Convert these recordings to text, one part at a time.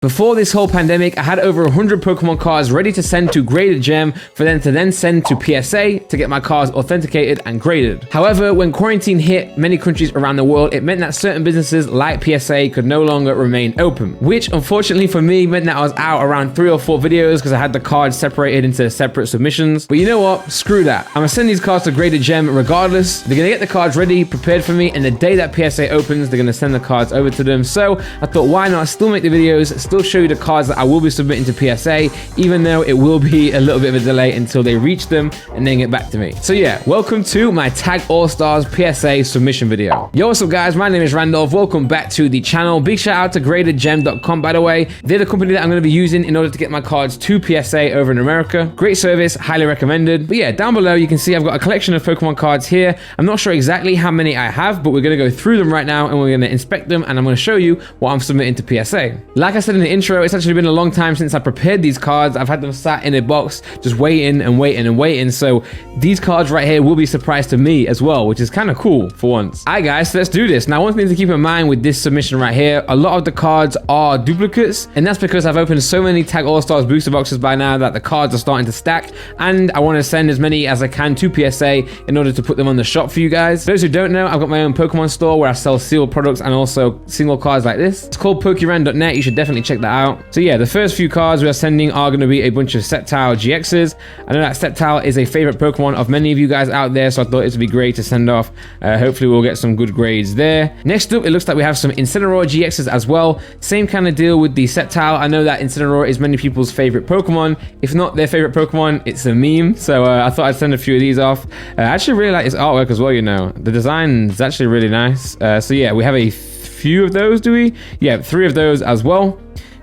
Before this whole pandemic, I had over 100 Pokemon cards ready to send to Graded Gem for them to then send to PSA to get my cards authenticated and graded. However, when quarantine hit many countries around the world, it meant that certain businesses like PSA could no longer remain open, which unfortunately for me meant that I was out around 3 or 4 videos because I had the cards separated into separate submissions. But you know what? Screw that. I'm gonna send these cards to Graded Gem regardless. They're gonna get the cards ready, prepared for me, and the day that PSA opens, they're gonna send the cards over to them. So I thought, why not still make the videos, still show you the cards that I will be submitting to PSA, even though it will be a little bit of a delay until they reach them and then get back to me. So yeah, welcome to my Tag All-Stars PSA submission video. Yo, what's up guys? My name is Randolph. Welcome back to the channel. Big shout out to gradedgem.com, by the way. They're the company that I'm going to be using in order to get my cards to PSA over in America. Great service, highly recommended. But yeah, down below you can see I've got a collection of Pokemon cards here. I'm not sure exactly how many I have, but we're going to go through them right now and we're going to inspect them and I'm going to show you what I'm submitting to PSA. Like I said in the intro, it's actually been a long time since I prepared these cards. I've had them sat in a box just waiting and waiting and waiting. So these cards right here will be a surprise to me as well, which is kind of cool for once. Alright guys, so let's do this. Now one thing to keep in mind with this submission right here, a lot of the cards are duplicates, and that's because I've opened so many Tag All-Stars booster boxes by now that the cards are starting to stack, and I want to send as many as I can to PSA in order to put them on the shop for you guys. For those who don't know, I've got my own Pokemon store where I sell sealed products and also single cards like this. It's called PokeRand.net. You should definitely check that out. So yeah, the first few cards we are sending are going to be a bunch of Sceptile GXs. I know that Sceptile is a favorite Pokemon of many of you guys out there, so I thought it would be great to send off. Hopefully we'll get some good grades there. Next up, it looks like we have some Incineroar GXs as well. Same kind of deal with the Sceptile. I know that Incineroar is many people's favorite Pokemon. If not their favorite Pokemon, it's a meme. So I thought I'd send a few of these off. I actually really like this artwork as well, you know. The design is actually really nice. So yeah, we have a few of those, do we? Yeah, 3 of those as well.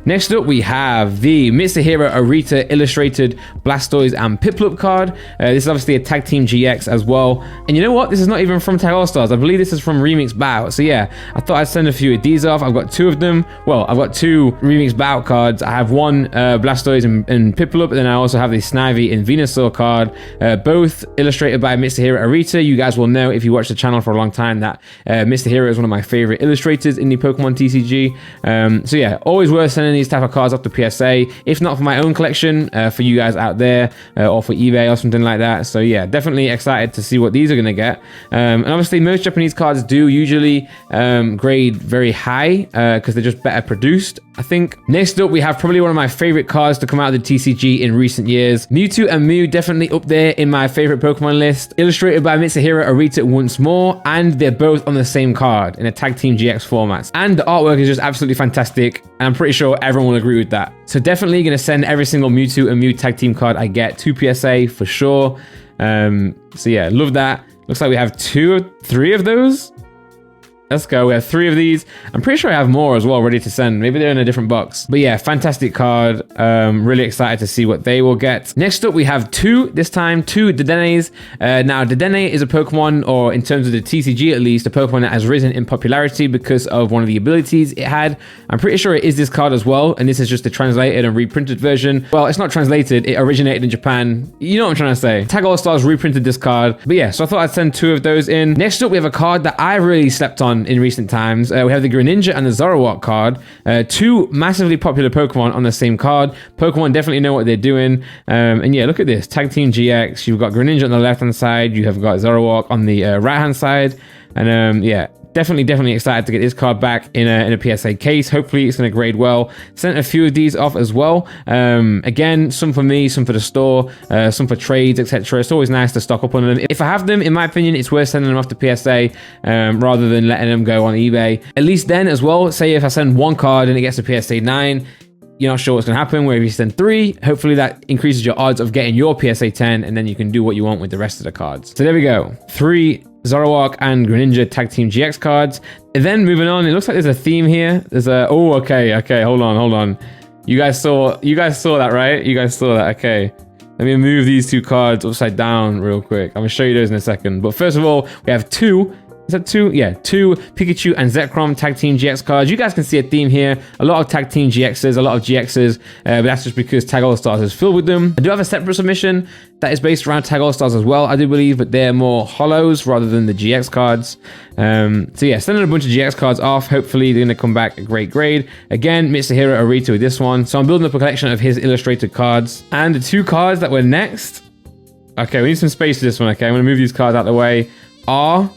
Next up, we have the Mitsuhiro Arita illustrated Blastoise and Piplup card. This is obviously a Tag Team GX as well. And you know what? This is not even from Tag All-Stars. I believe this is from Remix Bout. So yeah, I thought I'd send a few of these off. I've got 2 of them. Well, I've got 2 Remix Bout cards. I have one Blastoise and Piplup, and then I also have the Snivy and Venusaur card, both illustrated by Mitsuhiro Arita. You guys will know if you watch the channel for a long time that Mitsuhiro is one of my favorite illustrators in the Pokemon TCG. So yeah, always worth sending these type of cards up to PSA, if not for my own collection, for you guys out there, or for eBay or something like that. So yeah, definitely excited to see what these are going to get. And obviously most Japanese cards do usually grade very high because they're just better produced, I think. Next up, we have probably one of my favorite cards to come out of the TCG in recent years. Mewtwo and Mew definitely up there in my favorite Pokemon list. Illustrated by Mitsuhiro Arita once more, and they're both on the same card in a Tag Team GX formats. And the artwork is just absolutely fantastic, and I'm pretty sure everyone will agree with that. So definitely going to send every single Mewtwo and Mew Tag Team card I get to PSA for sure. So yeah, love that. Looks like we have 2 or 3 of those. Let's go. We have 3 of these. I'm pretty sure I have more as well ready to send. Maybe they're in a different box. But yeah, fantastic card. Really excited to see what they will get. Next up, we have 2, this time 2 Dedennes. Now, Dedenne is a Pokemon, or in terms of the TCG at least, a Pokemon that has risen in popularity because of one of the abilities it had. I'm pretty sure it is this card as well, and this is just a translated and reprinted version. Well, it's not translated. It originated in Japan. You know what I'm trying to say. Tag All-Stars reprinted this card. But yeah, so I thought I'd send 2 of those in. Next up, we have a card that I really slept on in recent times. We have the Greninja and the Zoroark card. 2 massively popular Pokemon on the same card. Pokemon definitely know what they're doing. And yeah, look at this. Tag Team GX. You've got Greninja on the left-hand side. You have got Zoroark on the right-hand side. And yeah, definitely excited to get this card back in a PSA case. Hopefully it's going to grade well. Sent a few of these off as well. Again, some for me, some for the store, some for trades, etc. It's always nice to stock up on them. If I have them, in my opinion, it's worth sending them off to PSA rather than letting them go on eBay. At least then as well, say if I send 1 card and it gets to PSA 9, you're not sure what's going to happen. Where if you send 3, hopefully that increases your odds of getting your PSA 10, and then you can do what you want with the rest of the cards. So there we go. 3 Zoroark and Greninja Tag Team GX cards. And then moving on, it looks like there's a theme here. There's a, oh, okay, hold on. You guys saw that, right? You guys saw that, okay. Let me move these 2 cards upside down real quick. I'm gonna show you those in a second. But first of all, we have 2 Is that 2? Yeah, 2 Pikachu and Zekrom Tag Team GX cards. You guys can see a theme here. A lot of Tag Team GXs, a lot of GXs, but that's just because Tag All-Stars is filled with them. I do have a separate submission that is based around Tag All-Stars as well, I do believe, but they're more holos rather than the GX cards. So yeah, sending a bunch of GX cards off. Hopefully they're going to come back a great grade. Again, Mitsuhiro Arita with this one. So I'm building up a collection of his illustrated cards. And the 2 cards that were next, okay, we need some space for this one, okay? I'm going to move these cards out of the way, are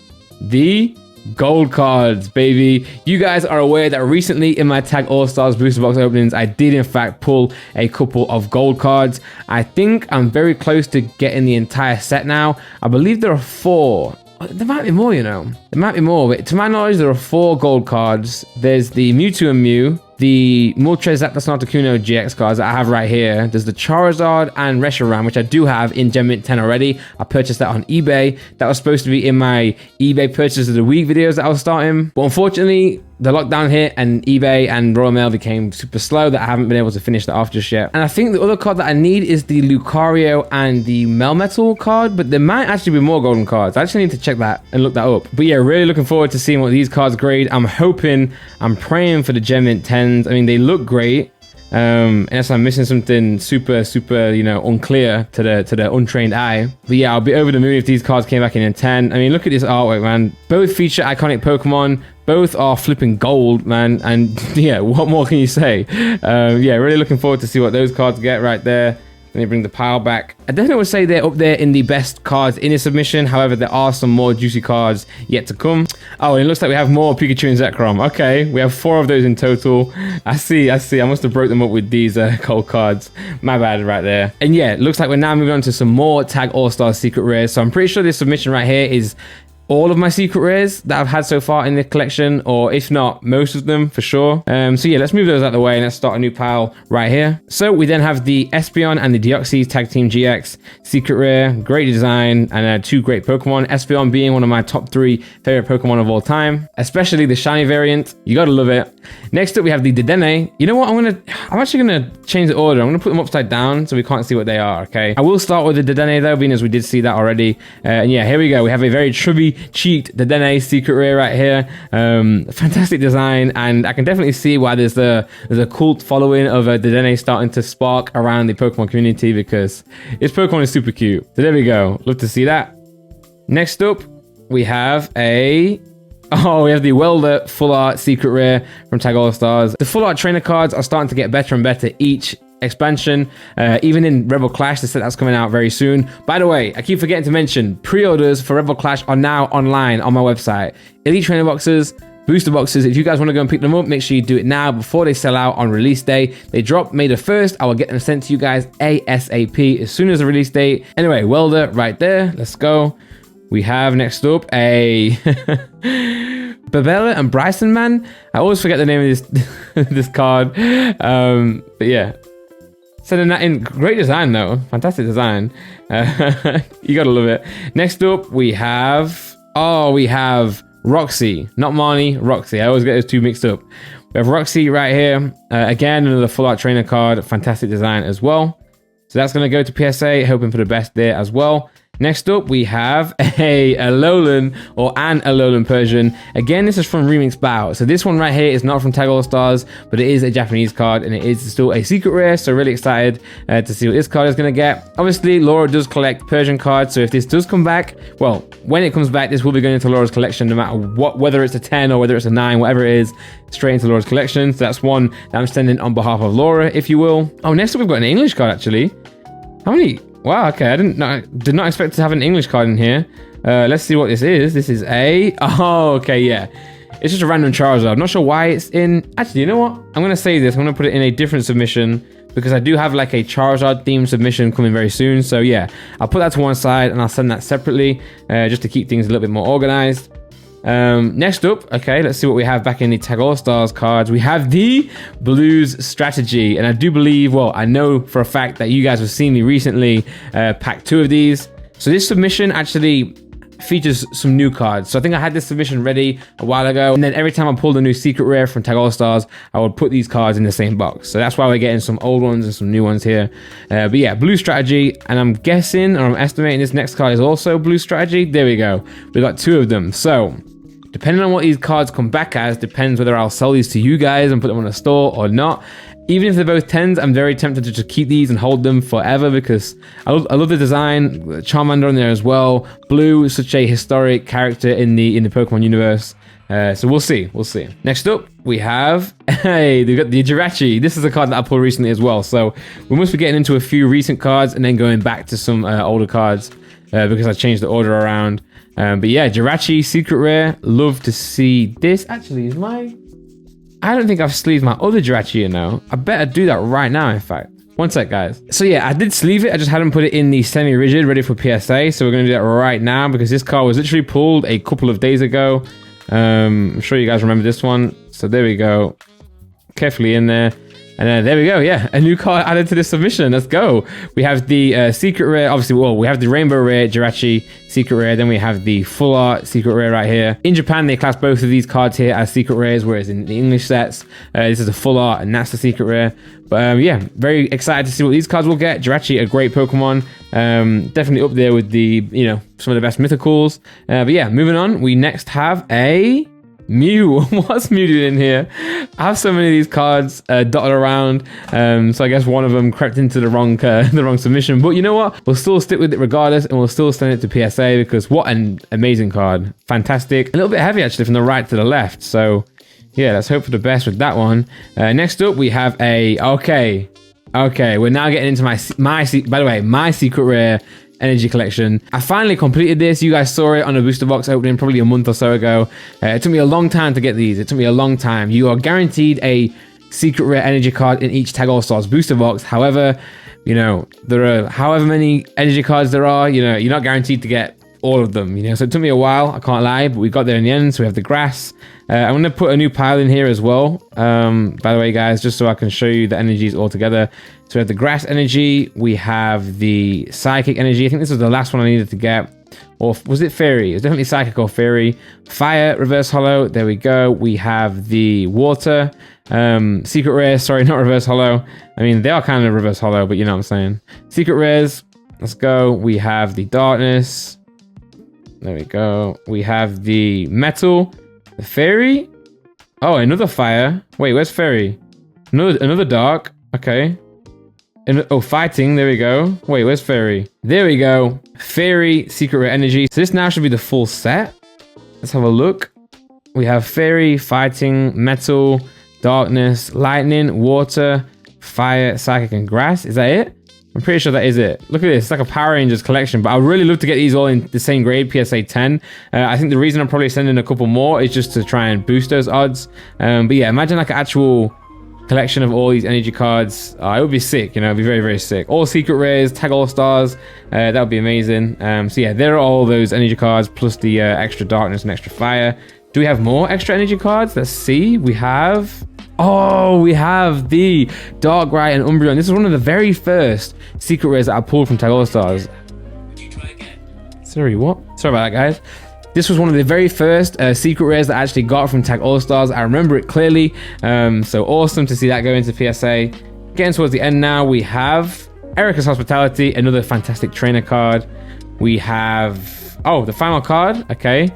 the gold cards, baby. You guys are aware that recently in my Tag All-Stars booster box openings, I did in fact pull a couple of gold cards. I think I'm very close to getting the entire set now. I believe there are 4. There might be more, you know. There might be more, but to my knowledge, there are 4 gold cards. There's the Mewtwo and Mew, the Moltres Zapdos and Articuno GX cards that I have right here. There's the Charizard and Reshiram, which I do have in Gem Mint 10 already. I purchased that on eBay. That was supposed to be in my eBay purchase of the week videos that I was starting. But unfortunately, the lockdown hit and eBay and Royal Mail became super slow that I haven't been able to finish that off just yet. And I think the other card that I need is the Lucario and the Melmetal card, but there might actually be more golden cards. I actually need to check that and look that up. But yeah, really looking forward to seeing what these cards grade. I'm praying for the Gem Mint 10s. I mean, they look great. Unless I'm missing something super, you know, unclear to the untrained eye. But yeah, I'll be over the moon if these cards came back in 10. I mean, look at this artwork, man. Both feature iconic Pokemon. Both are flipping gold, man. And yeah, what more can you say? Yeah, really looking forward to see what those cards get right there. Let me bring the pile back. I definitely would say they're up there in the best cards in this submission. However, there are some more juicy cards yet to come. Oh, and it looks like we have more Pikachu and Zekrom. Okay, we have 4 of those in total. I see. I must have broke them up with these gold cards. My bad right there. And yeah, it looks like we're now moving on to some more Tag All-Stars secret rares. So I'm pretty sure this submission right here is all of my secret rares that I've had so far in the collection, or if not, most of them for sure. So yeah, let's move those out of the way and let's start a new pile right here. So we then have the Espeon and the Deoxys Tag Team GX secret rare, great design, and 2 great Pokemon. Espeon being one of my top 3 favorite Pokemon of all time, especially the shiny variant. You gotta love it. Next up, we have the Dedenne. You know what? I'm actually gonna change the order. I'm gonna put them upside down so we can't see what they are, okay? I will start with the Dedenne though, being as we did see that already. And yeah, here we go. We have a very chubby, cheeked Dedenne secret rare right here. Fantastic design, and I can definitely see why there's a cult following of Dedenne starting to spark around the Pokemon community, because this Pokemon is super cute. So there we go. Love to see that. Next up, we have the Welder Full Art secret rare from Tag All-Stars. The Full Art trainer cards are starting to get better and better each expansion. Even in Rebel Clash, the set that's coming out very soon. By the way, I keep forgetting to mention, pre-orders for Rebel Clash are now online on my website. Elite trainer boxes, booster boxes, if you guys want to go and pick them up, make sure you do it now before they sell out on release day. They drop May the 1st. I will get them sent to you guys ASAP as soon as the release date. Anyway, Welder right there. Let's go. We have next up a Babella and Bryson Man. I always forget the name of this this card. But yeah, sending that in. Great design though, fantastic design. You gotta love it. Next up, we have Roxy, not Marnie, Roxy. I always get those 2 mixed up. We have Roxy right here. Again, another Full Art trainer card, fantastic design as well. So that's gonna go to PSA, hoping for the best there as well. Next up, we have a Alolan or an Alolan Persian. Again, this is from Remix Bow. So this one right here is not from Tag All-Stars, but it is a Japanese card and it is still a secret rare. So really excited to see what this card is going to get. Obviously, Laura does collect Persian cards. So if this does come back, well, when it comes back, this will be going into Laura's collection no matter what, whether it's a 10 or whether it's a 9, whatever it is, straight into Laura's collection. So that's one that I'm sending on behalf of Laura, if you will. Oh, next up, we've got an English card actually. How many? Wow, okay, I did not expect to have an English card in here. Let's see what this is. This is okay, yeah. It's just a random Charizard. I'm not sure why it's in. Actually, you know what? I'm going to say this. I'm going to put it in a different submission because I do have like a Charizard themed submission coming very soon. So yeah, I'll put that to one side and I'll send that separately just to keep things a little bit more organized. Next up, okay, let's see what we have back in the Tag All-Stars cards. We have the Blues Strategy, and I do believe, well, I know for a fact that you guys have seen me recently pack 2 of these. So this submission actually features some new cards. So I think I had this submission ready a while ago, and then every time I pulled a new secret rare from Tag All-Stars, I would put these cards in the same box. So that's why we're getting some old ones and some new ones here. But yeah, Blue Strategy, and I'm guessing, or I'm estimating this next card is also Blue Strategy. There we go. We got 2 of them. So depending on what these cards come back as, depends whether I'll sell these to you guys and put them on a store or not. Even if they're both 10s, I'm very tempted to just keep these and hold them forever because I love the design. Charmander on there as well. Blue is such a historic character in the Pokemon universe. So we'll see. Next up, we have they've got the Jirachi. This is a card that I pulled recently as well. So we must be getting into a few recent cards and then going back to some older cards because I changed the order around. But yeah, Jirachi, secret rare. Love to see this. Actually, I don't think I've sleeved my other Jirachi, you know. I better do that right now, in fact. One sec, guys. So yeah, I did sleeve it. I just hadn't put it in the semi-rigid, ready for PSA. So we're going to do that right now because this card was literally pulled a couple of days ago. I'm sure you guys remember this one. So there we go. Carefully in there. And then there we go. Yeah, a new card added to this submission. Let's go. We have the secret rare. Obviously, well, we have the rainbow rare Jirachi secret rare. Then we have the full art secret rare right here. In Japan, they class both of these cards here as secret rares, whereas in the English sets, this is a full art and that's the secret rare. But yeah, very excited to see what these cards will get. Jirachi, a great Pokemon. Definitely up there with the, you know, some of the best mythicals. But yeah, moving on. We next have a Mew. What's Mew doing in here? I have so many of these cards dotted around, so I guess one of them crept into the wrong submission. But you know what? We'll still stick with it regardless, and we'll still send it to PSA because what an amazing card! Fantastic. A little bit heavy actually from the right to the left. So yeah, let's hope for the best with that one. Next up, we have a okay. We're now getting into my secret rare energy collection. I finally completed this. You guys saw it on a booster box opening probably a month or so ago. It took me a long time to get these. It took me a long time. You are guaranteed a secret rare energy card in each Tag All-Stars booster box. However, you know, there are however many energy cards there are, you know, you're not guaranteed to get all of them, you know. So it took me a while, I can't lie, but we got there in the end. So we have the grass. I'm going to put a new pile in here as well, by the way, guys, just so I can show you the energies all together. So we have the grass energy, we have the psychic energy. I think this was the last one I needed to get. Or was it fairy? It was definitely psychic or fairy. Fire, reverse hollow, there we go. We have the water, secret rare, sorry, not reverse hollow. I mean, they are kind of reverse hollow, but you know what I'm saying. Secret rares, let's go. We have the darkness. There we go. We have the metal, the fairy. Oh, another fire. Wait, where's fairy? Another dark. Okay. Oh, fighting. There we go. Wait, where's fairy? There we go. Fairy, secret rare energy. So this now should be the full set. Let's have a look. We have fairy, fighting, metal, darkness, lightning, water, fire, psychic, and grass. Is that it? I'm pretty sure that is it. Look at this. It's like a Power Rangers collection, but I would really love to get these all in the same grade, PSA 10. I think the reason I'm probably sending a couple more is just to try and boost those odds. But yeah, imagine like an actual collection of all these energy cards. It would be sick, you know, it'd be very, very sick. All secret rares, Tag All-Stars, that would be amazing. So yeah, there are all those energy cards, plus the extra darkness and extra fire. Do we have more extra energy cards? Let's see. We have... Oh, we have the Darkrai and Umbreon. This is one of the very first secret rares that I pulled from Tag All-Stars. Sorry, what? Sorry about that, guys. This was one of the very first secret rares that I actually got from Tag All-Stars. I remember it clearly. So awesome to see that go into PSA. Getting towards the end now, we have Erica's Hospitality, another fantastic trainer card. We have... Oh, the final card. Okay.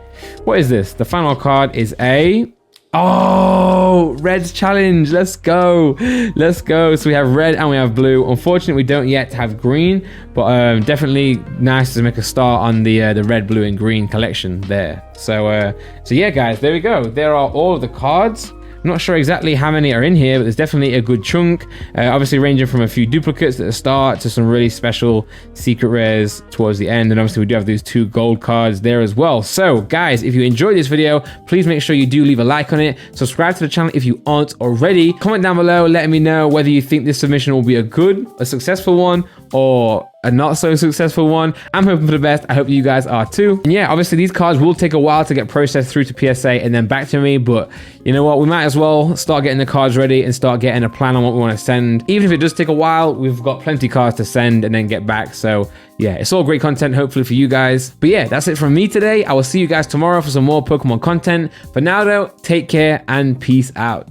What is this? The final card is a... Oh, Red's challenge. Let's go. Let's go. So we have red and we have blue. Unfortunately, we don't yet have green, but definitely nice to make a start on the red, blue, and green collection there. So yeah, guys, there we go. There are all of the cards. I'm not sure exactly how many are in here, but there's definitely a good chunk. Obviously ranging from a few duplicates at the start to some really special secret rares towards the end. And obviously we do have these 2 gold cards there as well. So guys, if you enjoyed this video, please make sure you do leave a like on it. Subscribe to the channel if you aren't already. Comment down below letting me know whether you think this submission will be a successful one, or a not so successful one. I'm hoping for the best. I hope you guys are too. And yeah, obviously these cards will take a while to get processed through to PSA and then back to me, but you know what, we might as well start getting the cards ready and start getting a plan on what we want to send. Even if it does take a while, we've got plenty of cards to send and then get back. So yeah, it's all great content hopefully for you guys. But yeah, that's it from me today. I will see you guys tomorrow for some more Pokemon content. For now though, take care and peace out.